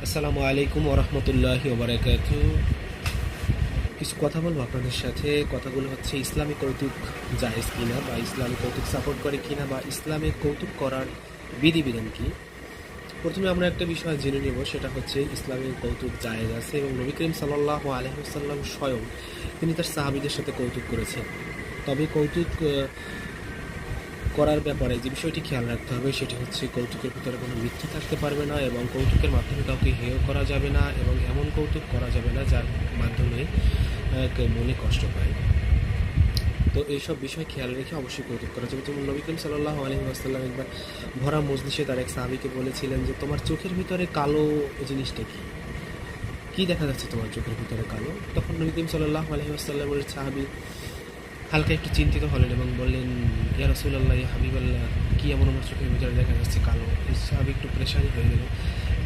আসসালামু আলাইকুম ওরহমতুল্লাহি ওবারাকাতু। কিছু কথা বলবো আপনাদের সাথে। কথাগুলো হচ্ছে ইসলামী কৌতুক জায়েজ কিনা, বা ইসলামী কৌতুক সাপোর্ট করে কিনা, বা ইসলামের কৌতুক করার বিধিবিধান কি। প্রথমে আমরা একটা বিষয় জেনে নেব, সেটা হচ্ছে ইসলামের কৌতুক জায়েজ আছে, এবং নবী করিম সাল্লাল্লাহু আলাইহি ওয়াসাল্লাম স্বয়ং তিনি তার সাহাবীদের সাথে কৌতুক করেছেন। তবে কৌতুক করার ব্যাপারে যে বিষয়টি খেয়াল রাখতে হবে সেটি হচ্ছে কৌতুকের ভিতরে কোনো মিথ্যা থাকতে পারবে না, এবং কৌতুকের মাধ্যমে কাউকে হেয় করা যাবে না, এবং এমন কৌতুক করা যাবে না যার মাধ্যমে কেউ মনে কষ্ট পায়। তো এইসব বিষয় খেয়াল রেখে অবশ্যই কৌতুক করা যাবে। যেমন নবী করিম সাল্লাল্লাহু আলাইহি ওয়াসাল্লাম একবার ভরা মজলিসে তার এক সাহাবীকে বলেছিলেন যে, তোমার চোখের ভিতরে কালো জিনিসটা কি, কি দেখা যাচ্ছে তোমার চোখের ভিতরে কালো? তখন নবী করিম সাল্লাল্লাহু আলাইহি ওয়াসাল্লামের সাহাবী হালকা একটু চিন্তিত হলেন এবং বললেন, ইয়া রাসূলুল্লাহ, ইয়া হাবিবাল্লাহ, কি এমন আমার চোখের ভিতরে দেখা যাচ্ছে কালো? এই সাহাবী একটু পেরেশানি হয়ে গেল